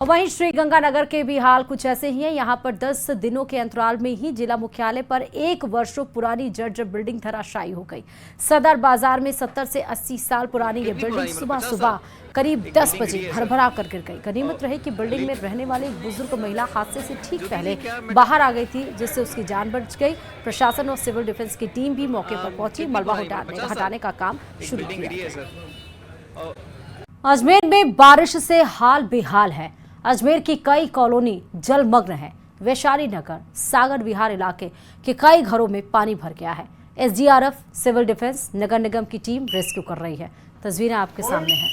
वहीं श्रीगंगानगर के भी हाल कुछ ऐसे ही हैं। यहाँ पर 10 दिनों के अंतराल में ही जिला मुख्यालय पर 1 वर्षों पुरानी जर्जर बिल्डिंग धराशायी हो गई। सदर बाजार में 70 से 80 साल पुरानी ये बिल्डिंग सुबह सुबह करीब 10 बजे भरभरा कर गिर गई। गनीमत रही कि बिल्डिंग में रहने वाली एक बुजुर्ग महिला हादसे से ठीक पहले बाहर आ गई थी, जिससे उसकी जान बच गई। प्रशासन और सिविल डिफेंस की टीम भी मौके पर पहुंची, मलबा हटाने का काम शुरू किया। अजमेर में बारिश से हाल बेहाल है। अजमेर की कई कॉलोनी जलमग्न है। वैशाली नगर, सागर विहार इलाके के कई घरों में पानी भर गया है। एसडीआरएफ, सिविल डिफेंस, नगर निगम की टीम रेस्क्यू कर रही है। तस्वीरें आपके सामने हैं।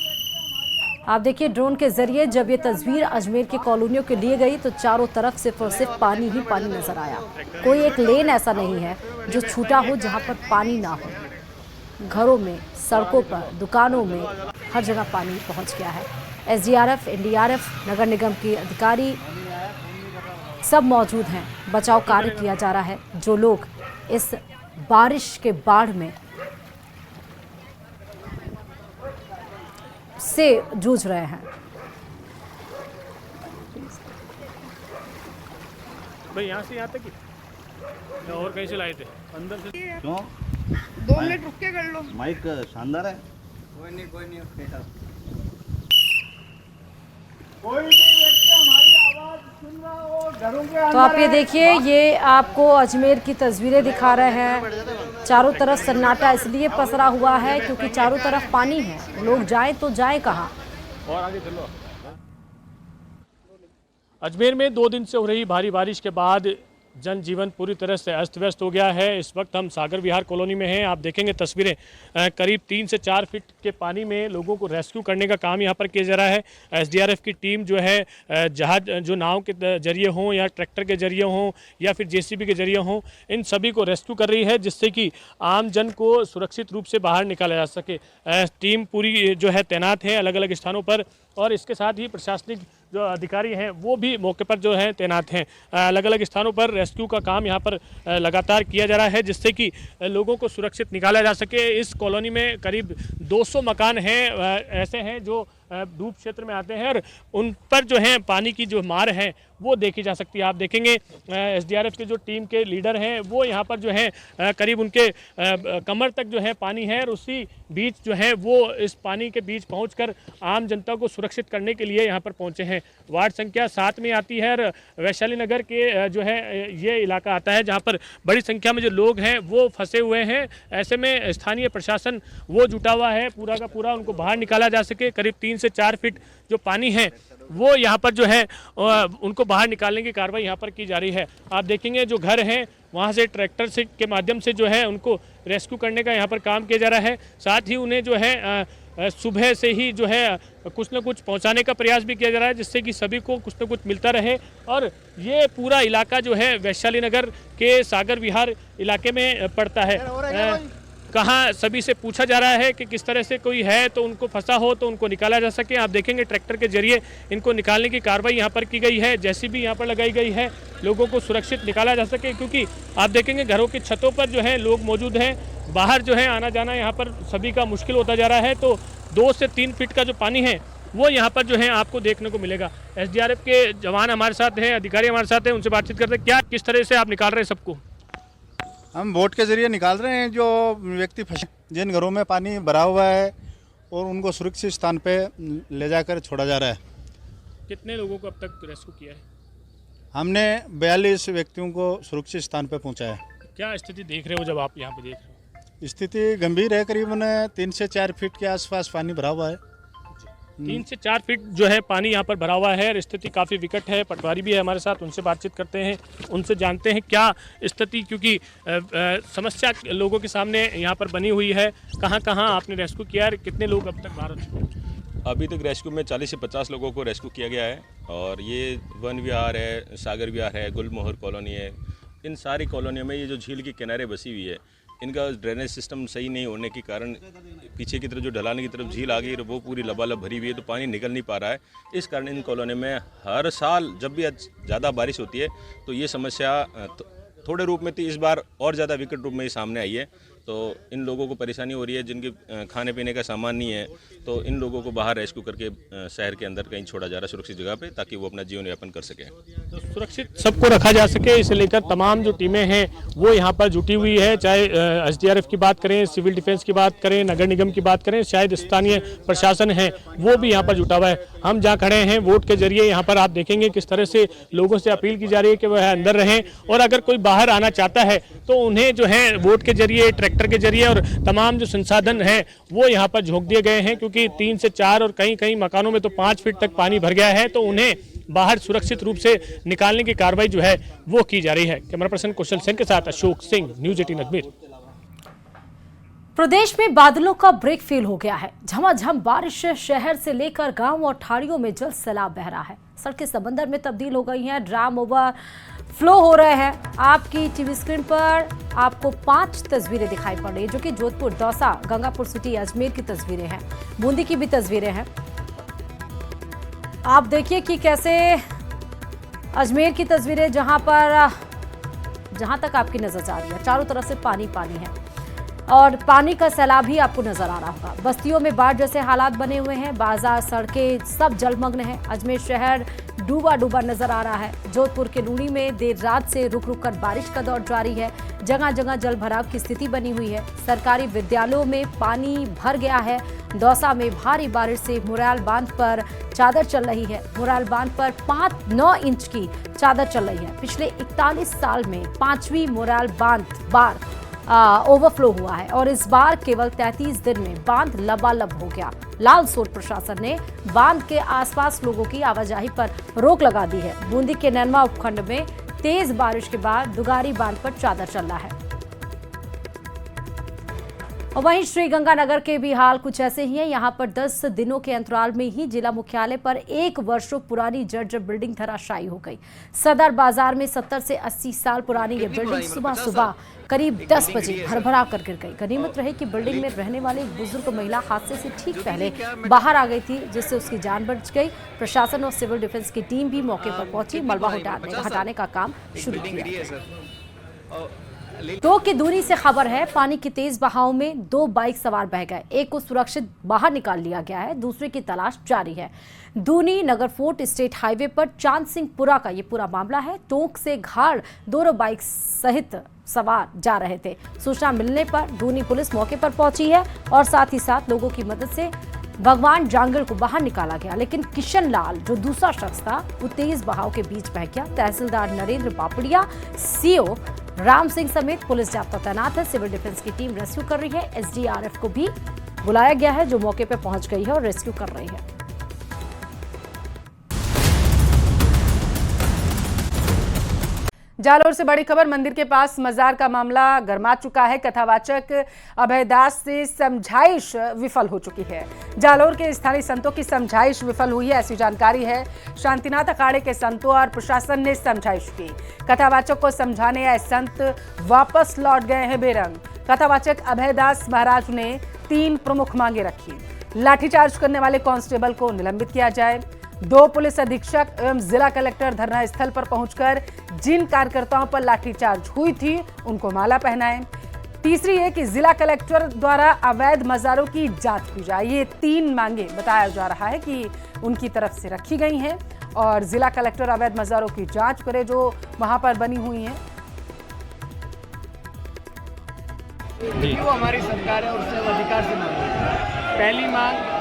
आप देखिए ड्रोन के जरिए जब ये तस्वीर अजमेर की कॉलोनियों के लिए गई तो चारों तरफ सिर्फ और सिर्फ पानी ही पानी नजर आया। कोई एक लेन ऐसा नहीं है जो छूटा हो जहां पर पानी ना हो। घरों में, सड़कों पर, दुकानों में हर जगह पानी पहुंच गया है। एसडीआरएफ, एनडीआरएफ, नगर निगम के अधिकारी सब मौजूद हैं। बचाव कार्य किया जा रहा है। जो लोग इस बारिश के बाढ़ में से जूझ रहे हैं। भाई यहाँ से यहाँ तक ही और कहीं से लाए थे अंदर से? क्यों 2 मिनट रुक के कर लो। माइक शानदार है। कोई नहीं कोई भी व्यक्ति हमारी आवाज सुन रहा हो घरों के तो आप ये देखिए, ये आपको अजमेर की तस्वीरें दिखा रहे हैं। चारों तरफ सन्नाटा इसलिए पसरा हुआ है क्योंकि चारों तरफ पानी है। लोग जाएं तो जाएं कहां? और आगे चलो। अजमेर में 2 दिन से हो रही भारी बारिश के बाद जनजीवन पूरी तरह से अस्त व्यस्त हो गया है। इस वक्त हम सागर विहार कॉलोनी में हैं। आप देखेंगे तस्वीरें, करीब 3 से 4 फीट के पानी में लोगों को रेस्क्यू करने का काम यहाँ पर किया जा रहा है। एसडीआरएफ की टीम जो है जहाज, जो नाव के जरिए हों या ट्रैक्टर के जरिए हों या फिर जेसीबी के जरिए हों, इन सभी को रेस्क्यू कर रही है, जिससे कि आम जन को सुरक्षित रूप से बाहर निकाला जा सके। टीम पूरी जो है तैनात है अलग अलग स्थानों पर, और इसके साथ ही प्रशासनिक जो अधिकारी हैं वो भी मौके पर जो हैं तैनात हैं। अलग अलग स्थानों पर रेस्क्यू का काम यहाँ पर लगातार किया जा रहा है, जिससे कि लोगों को सुरक्षित निकाला जा सके। इस कॉलोनी में करीब 200 मकान हैं ऐसे हैं जो डूब क्षेत्र में आते हैं, और उन पर जो है पानी की जो मार है वो देखी जा सकती है। आप देखेंगे एसडीआरएफ के जो टीम के लीडर हैं वो यहाँ पर जो है करीब उनके कमर तक जो है पानी है, और उसी बीच जो है वो इस पानी के बीच पहुंचकर आम जनता को सुरक्षित करने के लिए यहाँ पर पहुंचे हैं। वार्ड संख्या 7 में आती है, और वैशाली नगर के जो है ये इलाका आता है जहाँ पर बड़ी संख्या में जो लोग हैं वो फंसे हुए हैं। ऐसे में स्थानीय प्रशासन वो जुटा हुआ है पूरा का पूरा उनको बाहर निकाला जा सके। करीब 3 से 4 फीट जो पानी है वो यहाँ पर जो है उनको बाहर निकालने की कार्रवाई यहाँ पर की जा रही है। आप देखेंगे जो घर हैं वहाँ से ट्रैक्टर से के माध्यम से जो है उनको रेस्क्यू करने का यहाँ पर काम किया जा रहा है। साथ ही उन्हें जो है सुबह से ही जो है कुछ न कुछ पहुँचाने का प्रयास भी किया जा रहा है, जिससे कि सभी को कुछ न कुछ मिलता रहे। और ये पूरा इलाका जो है वैशाली नगर के सागर विहार इलाके में पड़ता है। कहाँ सभी से पूछा जा रहा है कि किस तरह से कोई है तो उनको फंसा हो तो उनको निकाला जा सके। आप देखेंगे ट्रैक्टर के जरिए इनको निकालने की कार्रवाई यहाँ पर की गई है, जेसीबी यहाँ पर लगाई गई है, लोगों को सुरक्षित निकाला जा सके। क्योंकि आप देखेंगे घरों की छतों पर जो है लोग मौजूद हैं, बाहर जो है आना जाना यहाँ पर सभी का मुश्किल होता जा रहा है। तो 2 से 3 फीट का जो पानी है वो यहाँ पर जो है आपको देखने को मिलेगा। एसडीआरएफ के जवान हमारे साथ हैं, अधिकारी हमारे साथ हैं, उनसे बातचीत करते हैं। क्या किस तरह से आप निकाल रहे हैं सबको? हम बोट के जरिए निकाल रहे हैं जो व्यक्ति फंसे, जिन घरों में पानी भरा हुआ है, और उनको सुरक्षित स्थान पे ले जाकर छोड़ा जा रहा है। कितने लोगों को अब तक रेस्क्यू किया है? हमने 42 व्यक्तियों को सुरक्षित स्थान पे पहुंचाया है। क्या स्थिति देख रहे हो जब आप यहाँ पे देख रहे हो? स्थिति गंभीर है। करीबन 3 से 4 फीट के आसपास पानी भरा हुआ है। 3 से 4 फीट जो है पानी यहाँ पर भरा हुआ है और स्थिति काफ़ी विकट है। पटवारी भी है हमारे साथ, उनसे बातचीत करते हैं, उनसे जानते हैं क्या स्थिति, क्योंकि समस्या लोगों के सामने यहाँ पर बनी हुई है। कहाँ कहाँ आपने रेस्क्यू किया है, कितने लोग अब तक बाहर हो चुके हैं? अभी तक रेस्क्यू में 40 से 50 लोगों को रेस्क्यू किया गया है, और ये वन विहार है, सागर विहार है, गुलमोहर कॉलोनी है। इन सारी कॉलोनियों में ये जो झील के किनारे बसी हुई है, इनका ड्रेनेज सिस्टम सही नहीं होने के कारण पीछे की तरफ जो ढलान की तरफ झील आ गई वो पूरी लबालब भरी हुई है, तो पानी निकल नहीं पा रहा है। इस कारण इन कॉलोनी में हर साल जब भी ज़्यादा बारिश होती है तो ये समस्या थोड़े रूप में थी, इस बार और ज़्यादा विकट रूप में ये सामने आई है। तो इन लोगों को परेशानी हो रही है, जिनके खाने पीने का सामान नहीं है, तो इन लोगों को बाहर रेस्क्यू करके शहर के अंदर कहीं छोड़ा जा रहा है सुरक्षित जगह पे, ताकि वो अपना जीवन यापन कर सकें। तो सुरक्षित सबको रखा जा सके, इसे लेकर तमाम जो टीमें हैं वो यहाँ पर जुटी हुई है। चाहे एसडीआरएफ की बात करें, सिविल डिफेंस की बात करें, नगर निगम की बात करें, शायद स्थानीय प्रशासन है वो भी यहाँ पर जुटा हुआ है। हम जहाँ खड़े हैं वोट के जरिए यहाँ पर आप देखेंगे किस तरह से लोगों से अपील की जा रही है कि वह अंदर रहें, और अगर कोई बाहर आना चाहता है तो उन्हें जो है वोट के जरिए, ट्रैक्टर के जरिए और तमाम जो संसाधन हैं वो यहाँ पर झोंक दिए गए हैं, क्योंकि 3 से 4 और कहीं कहीं मकानों में तो 5 फीट तक पानी भर गया है, तो उन्हें बाहर सुरक्षित रूप से निकालने की कार्रवाई जो है वो की जा रही है। कैमरा पर्सन कुशल सिंह के साथ अशोक सिंह, न्यूज़ 18 अजमेर। प्रदेश में बादलों का ब्रेक फेल हो गया है। झमाझम बारिश शहर से लेकर गांव और ठाड़ियों में जल सैलाब बह रहा है। सड़कें समंदर में तब्दील हो गई हैं, ड्राम ओवर फ्लो हो रहे हैं। आपकी टीवी स्क्रीन पर आपको 5 तस्वीरें दिखाई पड़ रही है, जो कि जोधपुर, दौसा, गंगापुर सिटी, अजमेर की तस्वीरें हैं। बूंदी की भी तस्वीरें हैं। आप देखिए कि कैसे अजमेर की तस्वीरें, जहां तक आपकी नजर जा रही है चारों तरफ से पानी पानी है और पानी का सैलाब भी आपको नजर आ रहा होगा। बस्तियों में बाढ़ जैसे हालात बने हुए हैं, बाजार, सड़कें सब जलमग्न हैं। अजमेर शहर डूबा डूबा नजर आ रहा है। जोधपुर के लूणी में देर रात से रुक रुक कर बारिश का दौर जारी है। जगह जगह जल भराव की स्थिति बनी हुई है। सरकारी विद्यालयों में पानी भर गया है। दौसा में भारी बारिश से मुराल बांध पर चादर चल रही है। मुराल बांध पर 9 इंच की चादर चल रही है। पिछले 41 साल में 5वीं मुराल बांध ओवरफ्लो हुआ है और इस बार केवल 33 दिन में बांध लबालब हो गया। लालसोट प्रशासन ने बांध के आसपास लोगों की आवाजाही पर रोक लगा दी है। बूंदी के नैनवा उपखंड में तेज बारिश के बाद दुगारी बांध पर चादर चल रहा है। और वहीं श्रीगंगानगर के भी हाल कुछ ऐसे ही हैं। यहाँ पर 10 दिनों के अंतराल में ही जिला मुख्यालय पर 1 वर्षों पुरानी जर्जर बिल्डिंग धराशायी हो गई। सदर बाजार में 70 से 80 साल पुरानी ये बिल्डिंग सुबह करीब 10 बजे भरभरा कर गिर गई। गनीमत रही कि बिल्डिंग में रहने वाली एक बुजुर्ग महिला हादसे से ठीक पहले बाहर आ गई थी, जिससे उसकी जान बच गई। प्रशासन और सिविल डिफेंस की टीम भी मौके पर पहुंची, मलबा हटाने का काम शुरू किया। 2 की दूरी से खबर है, पानी की तेज बहाव में 2 बाइक सवार बह गए। एक को सुरक्षित बाहर निकाल लिया गया है, दूसरे की तलाश जारी है। दूनी नगर फोर्ट स्टेट हाईवे पर चांद सिंहपुरा का ये पूरा मामला है। टोंक से घाड़ दोनों बाइक सहित सवार जा रहे थे। सूचना मिलने पर दूनी पुलिस मौके पर पहुंची है और साथ ही साथ लोगों की मदद से भगवान जांगड़ को बाहर निकाला गया, लेकिन किशन लाल जो दूसरा शख्स था वो तेज बहाव के बीच बह गया। तहसीलदार नरेंद्र पापड़िया, सीओ राम सिंह समेत पुलिस जाब्ता तैनात है। सिविल डिफेंस की टीम रेस्क्यू कर रही है। एसडीआरएफ को भी बुलाया गया है, जो मौके पर पहुंच गई है और रेस्क्यू कर रही है। जालौर से बड़ी खबर, मंदिर के पास मजार का मामला गरमा चुका है। कथावाचक अभय दास से समझाइश विफल हो चुकी है। जालौर के स्थानीय संतों की समझाइश विफल हुई है, ऐसी जानकारी है। शांतिनाथ अखाड़े के संतों और प्रशासन ने समझाइश की। कथावाचक को समझाने आए संत वापस लौट गए हैं बेरंग। कथावाचक अभय दास महाराज ने 3 प्रमुख मांगे रखी। लाठीचार्ज करने वाले कांस्टेबल को निलंबित किया जाए। 2 पुलिस अधीक्षक एवं जिला कलेक्टर धरना स्थल पर पहुंचकर जिन कार्यकर्ताओं पर लाठीचार्ज हुई थी उनको माला पहनाएं। तीसरी है कि जिला कलेक्टर द्वारा अवैध मजारों की जांच की जाए। ये 3 मांगे बताया जा रहा है कि उनकी तरफ से रखी गई हैं और जिला कलेक्टर अवैध मजारों की जांच करे जो वहां पर बनी हुई हैं। जो हमारी सरकार है उससे अधिकार से मांग। पहली मांग,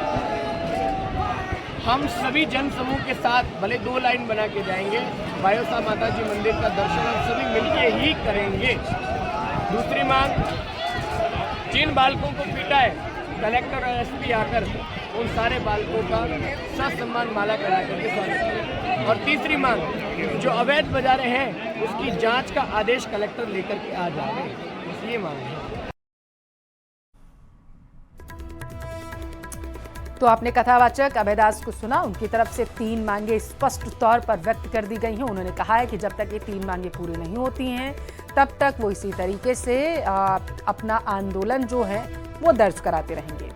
हम सभी जन समूह के साथ भले 2 लाइन बना के जाएंगे, बायोसा माता जी मंदिर का दर्शन हम सभी मिलके ही करेंगे। दूसरी मांग, जिन बालकों को पीटा है कलेक्टर और एसपी आकर उन सारे बालकों का ससम्मान माला पहना करके स्वागत करें। और तीसरी मांग, जो अवैध बाजारें हैं उसकी जांच का आदेश कलेक्टर लेकर के आ जाए, ये मांग है। तो आपने कथावाचक अभय दास को सुना। उनकी तरफ से 3 मांगे स्पष्ट तौर पर व्यक्त कर दी गई हैं। उन्होंने कहा है कि जब तक ये 3 मांगे पूरी नहीं होती हैं तब तक वो इसी तरीके से अपना आंदोलन जो है वो दर्ज कराते रहेंगे।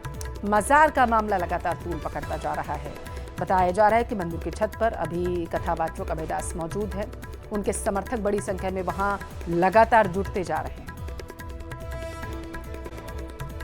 मजार का मामला लगातार तूल पकड़ता जा रहा है। बताया जा रहा है कि मंदिर की छत पर अभी कथावाचक अभय दास मौजूद है। उनके समर्थक बड़ी संख्या में वहां लगातार जुटते जा रहे हैं।